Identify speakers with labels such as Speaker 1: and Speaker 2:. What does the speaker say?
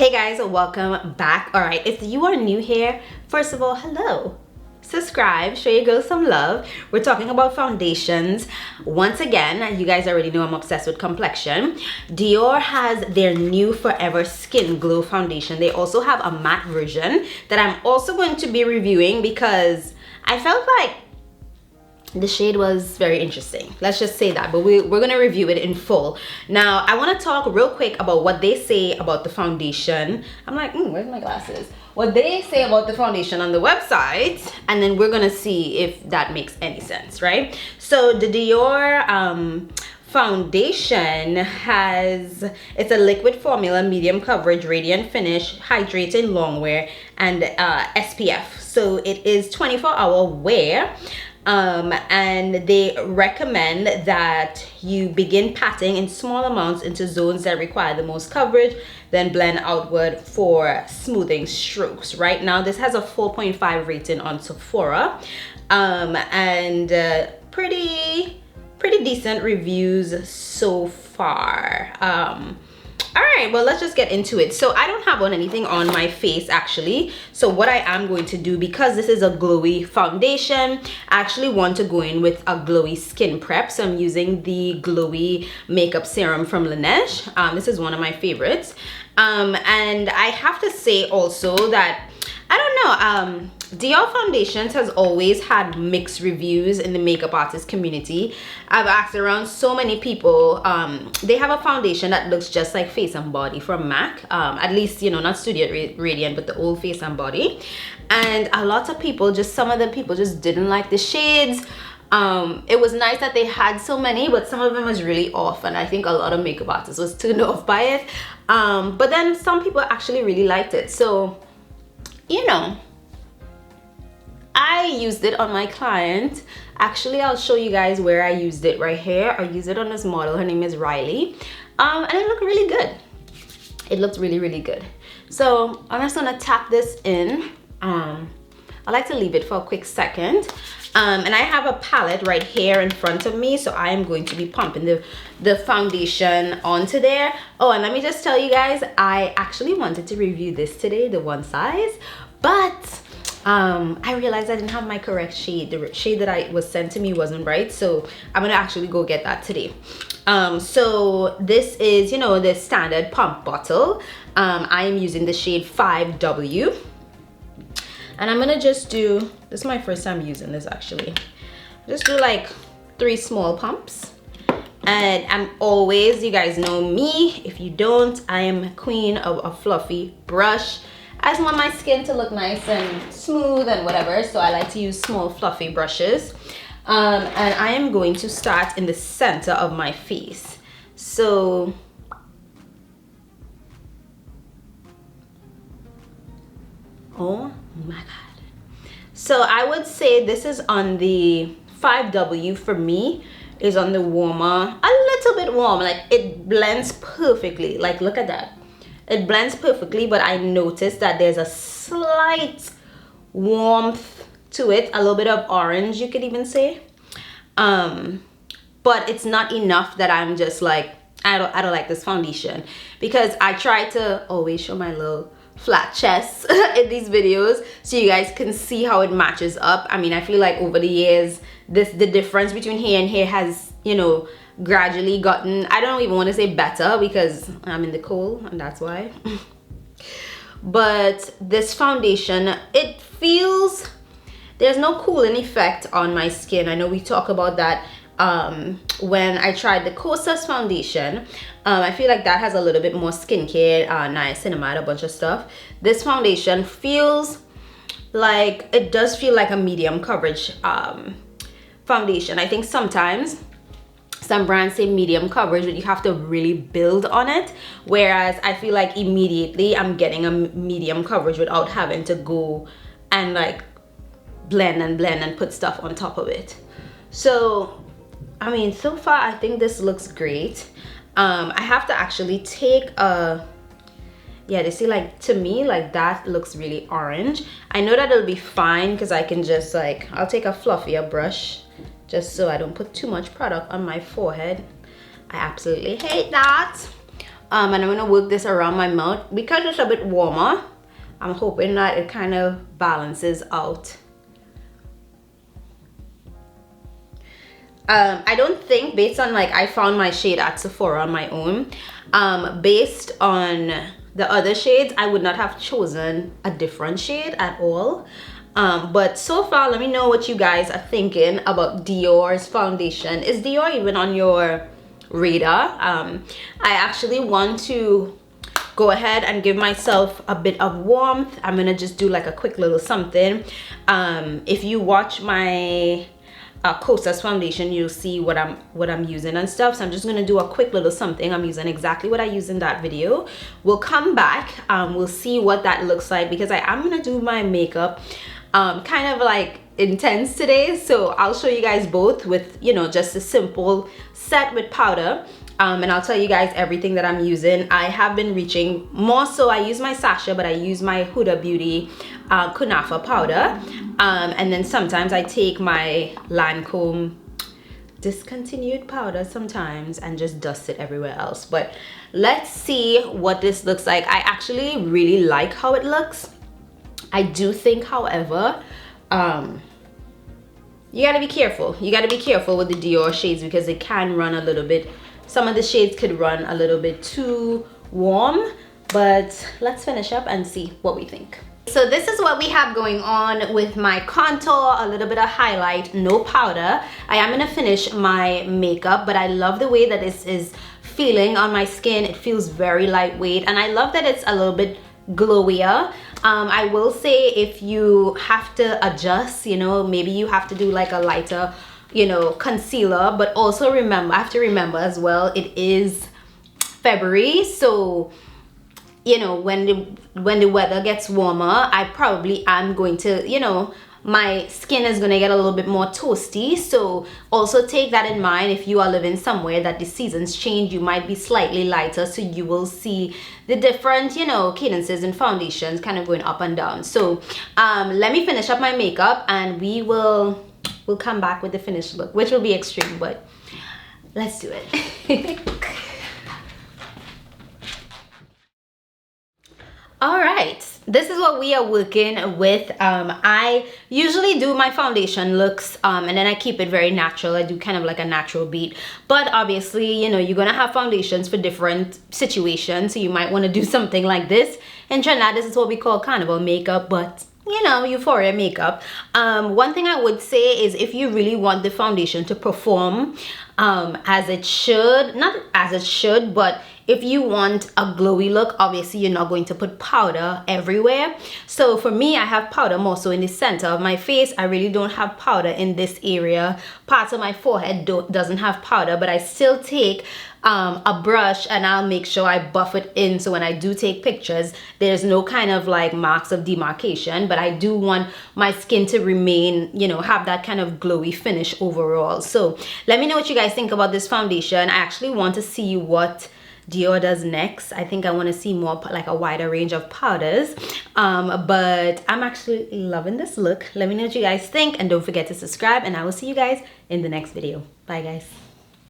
Speaker 1: Hey guys, welcome back. All right, if you are new here, first of all, hello. Subscribe, show your girls some love. We're talking about foundations. Once again, you guys already know I'm obsessed with complexion. Dior has their new Forever Skin Glow foundation. They also have a matte version that I'm also going to be reviewing because I felt like the shade was very interesting. Let's just say that, but we're gonna review it in full. Now, I wanna talk real quick about what they say about the foundation. I'm like, where's my glasses? What they say about the foundation on the website, and then we're gonna see if that makes any sense, right? So the Dior foundation it's a liquid formula, medium coverage, radiant finish, hydrating long wear, and SPF. So it is 24-hour wear. And they recommend that you begin patting in small amounts into zones that require the most coverage, then blend outward for smoothing strokes. Right now, this has a 4.5 rating on Sephora, and pretty decent reviews so far. All right, well, let's just get into it. So I don't have anything on my face actually. So what I am going to do, because this is a glowy foundation, I actually want to go in with a glowy skin prep. So I'm using the glowy makeup serum from Laneige. This is one of my favorites. And I have to say also that, I don't know, Dior foundations has always had mixed reviews in the makeup artist community. I've asked around so many people. They have a foundation that looks just like Face and Body from MAC. At least, you know, not Studio Radiant, but the old Face and Body. And a lot of people, some of the people just didn't like the shades. It was nice that they had so many, but some of them was really off, and I think a lot of makeup artists was turned off by it. But then some people actually really liked it. So, you know, I used it on my client. Actually, I'll show you guys where I used it right here. I used it on this model. Her name is Riley. And it looked really good. It looked really good. So I'm just gonna tap this in. I like to leave it for a quick second. And I have a palette right here in front of me, so I am going to be pumping the foundation onto there. Oh, and let me just tell you guys, I actually wanted to review this today, the one size, but I realized I didn't have my correct shade. The shade that I was sent to me wasn't right, so I'm gonna actually go get that today. So this is, you know, the standard pump bottle. I am using the shade 5W. And I'm gonna just do, this is my first time using this actually. Just do like 3 small pumps. And I'm always, you guys know me, if you don't, I am queen of a fluffy brush. I just want my skin to look nice and smooth and whatever, so I like to use small fluffy brushes. And I am going to start in the center of my face. So, oh my god. So I would say this is on the 5W for me, is on the warmer, a little bit warm, like it blends perfectly. Like look at that. It blends perfectly, but I noticed that there's a slight warmth to it, a little bit of orange, you could even say. But it's not enough that I'm just like, I don't like this foundation, because I try to always show my little flat chest in these videos so you guys can see how it matches up. I mean, I feel like over the years, the difference between here and here has, you know, gradually gotten, I don't even want to say better because I'm in the cold and that's why. But this foundation, it feels, there's no cooling effect on my skin. I know we talk about that when I tried the Kosas foundation. I feel like that has a little bit more skincare, niacinamide, a bunch of stuff. This foundation feels like, it does feel like a medium coverage foundation. I think sometimes some brands say medium coverage, but you have to really build on it. Whereas I feel like immediately I'm getting a medium coverage without having to go and like blend and put stuff on top of it. So, I mean, so far I think this looks great. I have to actually take a, yeah, they see, like, to me, like, that looks really orange. I know that it'll be fine because I can just like, I'll take a fluffier brush just so I don't put too much product on my forehead. I absolutely hate that. and I'm gonna work this around my mouth because it's a bit warmer. I'm hoping that it kind of balances out. I don't think, based on like, I found my shade at Sephora on my own. Based on the other shades, I would not have chosen a different shade at all. But so far, let me know what you guys are thinking about Dior's foundation. Is Dior even on your radar? I actually want to go ahead and give myself a bit of warmth. I'm gonna just do like a quick little something. If you watch my Kosas foundation, you'll see what I'm using and stuff. So I'm just gonna do a quick little something. I'm using exactly what I used in that video. We'll come back, we'll see what that looks like, because I am gonna do my makeup kind of like intense today. So I'll show you guys both with, you know, just a simple set with powder. And I'll tell you guys everything that I'm using. I have been reaching more, so I use my Sasha, but I use my Huda Beauty Kunafa powder. And then sometimes I take my Lancome discontinued powder sometimes and just dust it everywhere else. But let's see what this looks like. I actually really like how it looks. I do think, however, you gotta be careful. You gotta be careful with the Dior shades because it can run a little bit. Some of the shades could run a little bit too warm, but let's finish up and see what we think. So this is what we have going on with my contour, a little bit of highlight, no powder. I am gonna finish my makeup, but I love the way that this is feeling on my skin. It feels very lightweight, and I love that it's a little bit glowier. I will say, if you have to adjust, you know, maybe you have to do like a lighter, you know, concealer. But also remember, I have to remember as well, it is February, so you know, when the weather gets warmer, I probably am going to, you know, my skin is going to get a little bit more toasty. So also take that in mind. If you are living somewhere that the seasons change, you might be slightly lighter, so you will see the different, you know, cadences and foundations kind of going up and down. So let me finish up my makeup and we'll come back with the finished look, which will be extreme, but let's do it. All right, this is what we are working with. I usually do my foundation looks and then I keep it very natural. I do kind of like a natural beat, but obviously, you know, you're gonna have foundations for different situations, so you might want to do something like this. In Trinidad, this is what we call carnival makeup, but you know, euphoria makeup. One thing I would say is, if you really want the foundation to perform as it should, not as it should, but if you want a glowy look, obviously you're not going to put powder everywhere. So for me, I have powder more so in the center of my face. I really don't have powder in this area. Parts of my forehead doesn't have powder, but I still take a brush and I'll make sure I buff it in, so when I do take pictures, there's no kind of like marks of demarcation. But I do want my skin to remain, you know, have that kind of glowy finish overall. So let me know what you guys think about this foundation. I actually want to see what Dior does next. I think I want to see more like a wider range of powders, but I'm actually loving this look. Let me know what you guys think, and don't forget to subscribe, and I will see you guys in the next video. Bye guys.